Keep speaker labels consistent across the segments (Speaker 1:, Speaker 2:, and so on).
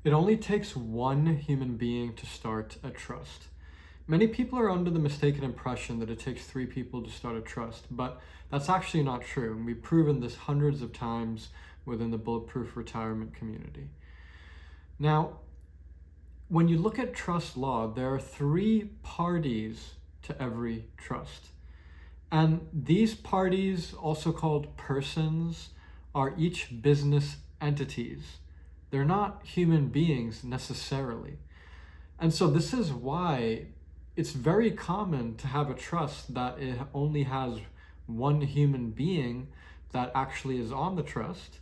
Speaker 1: It only takes one human being to start a trust. Many people are under the mistaken impression that it takes three people to start a trust, but that's actually not true. And we've proven this hundreds of times within the bulletproof retirement community. Now, when you look at trust law, there are three parties to every trust. And these parties, also called persons, are each business entities. They're not human beings necessarily. And so this is why it's very common to have a trust that it only has one human being that actually is on the trust,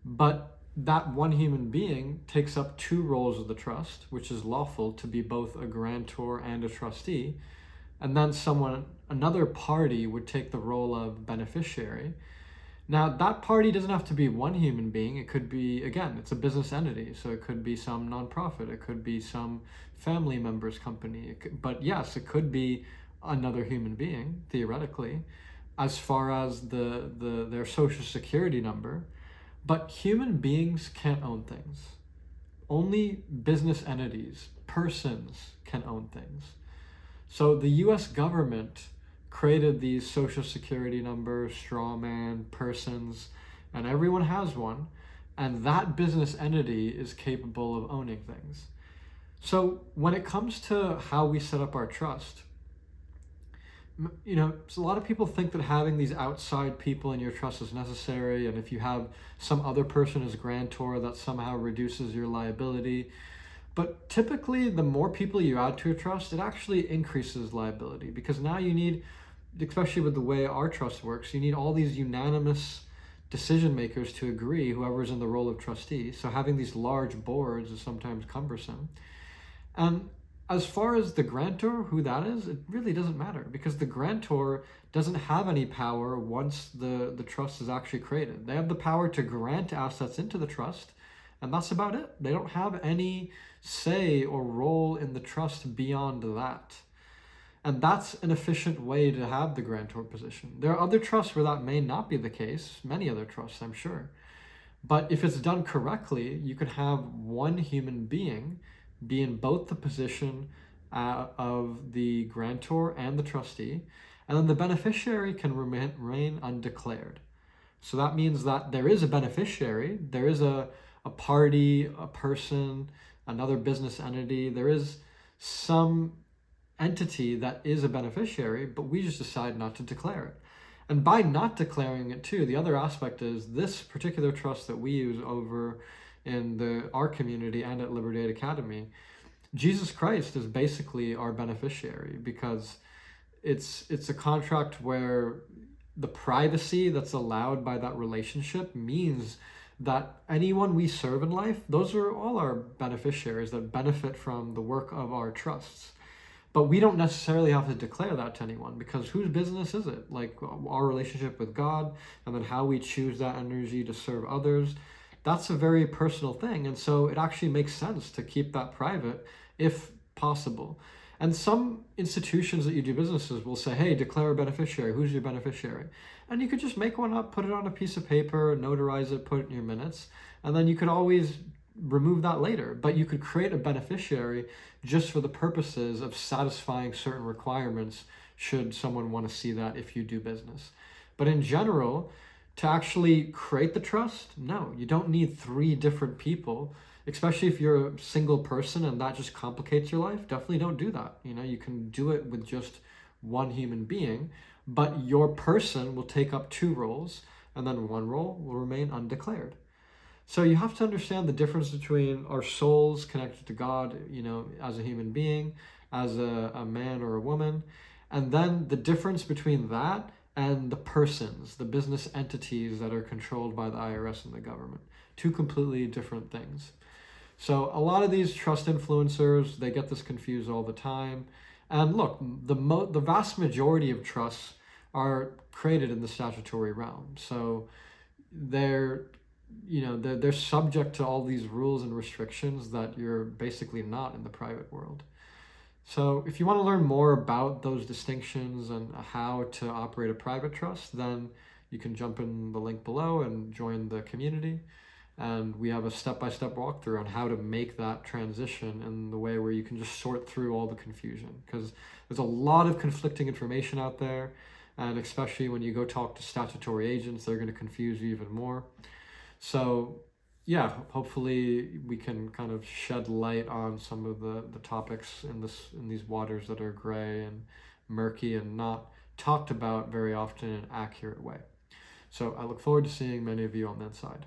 Speaker 1: but that one human being takes up two roles of the trust, which is lawful to be both a grantor and a trustee, and then another party would take the role of beneficiary. Now, that party doesn't have to be one human being. It could be, again, it's a business entity. So it could be some nonprofit. It could be some family member's company. But yes, it could be another human being, theoretically, as far as their social security number. But human beings can't own things. Only business entities, persons, can own things. So the US government created these social security numbers, straw man, persons, and everyone has one, and that business entity is capable of owning things. So when it comes to how we set up our trust, so a lot of people think that having these outside people in your trust is necessary, and if you have some other person as grantor, that somehow reduces your liability. But typically, the more people you add to a trust, it actually increases liability, because now you need, especially with the way our trust works, you need all these unanimous decision makers to agree, whoever's in the role of trustee. So having these large boards is sometimes cumbersome. And as far as the grantor, who that is, it really doesn't matter, because the grantor doesn't have any power once the trust is actually created. They have the power to grant assets into the trust, and that's about it. They don't have any say or role in the trust beyond that. And that's an efficient way to have the grantor position. There are other trusts where that may not be the case, many other trusts, I'm sure. But if it's done correctly, you can have one human being be in both the position of the grantor and the trustee, and then the beneficiary can remain undeclared. So that means that there is a beneficiary, there is a party, a person, another business entity, there is some entity that is a beneficiary, but we just decide not to declare it. And by not declaring it too, the other aspect is this particular trust that we use over in our community and at Liberty Aid Academy, Jesus Christ is basically our beneficiary, because it's a contract where the privacy that's allowed by that relationship means that anyone we serve in life, those are all our beneficiaries that benefit from the work of our trusts. But we don't necessarily have to declare that to anyone, because whose business is it? Like our relationship with God, and then how we choose that energy to serve others, that's a very personal thing. And so it actually makes sense to keep that private if possible. And some institutions that you do businesses will say, hey, declare a beneficiary. Who's your beneficiary? And you could just make one up, put it on a piece of paper, notarize it, put it in your minutes, and then you could always remove that later. But you could create a beneficiary just for the purposes of satisfying certain requirements should someone want to see that if you do business. But in general, to actually create the trust, no, you don't need three different people, especially if you're a single person and that just complicates your life. Definitely don't do that. You can do it with just one human being, but your person will take up two roles, and then one role will remain undeclared. So you have to understand the difference between our souls connected to God, as a human being, as a man or a woman, and then the difference between that and the persons, the business entities that are controlled by the IRS and the government. Two completely different things. So a lot of these trust influencers, they get this confused all the time. And look, the vast majority of trusts are created in the statutory realm. So they're subject to all these rules and restrictions that you're basically not in the private world. So if you want to learn more about those distinctions and how to operate a private trust, then you can jump in the link below and join the community. And we have a step-by-step walkthrough on how to make that transition in the way where you can just sort through all the confusion, because there's a lot of conflicting information out there, and especially when you go talk to statutory agents, they're going to confuse you even more. So yeah, hopefully we can kind of shed light on some of the topics in these waters that are gray and murky and not talked about very often in an accurate way. So I look forward to seeing many of you on that side.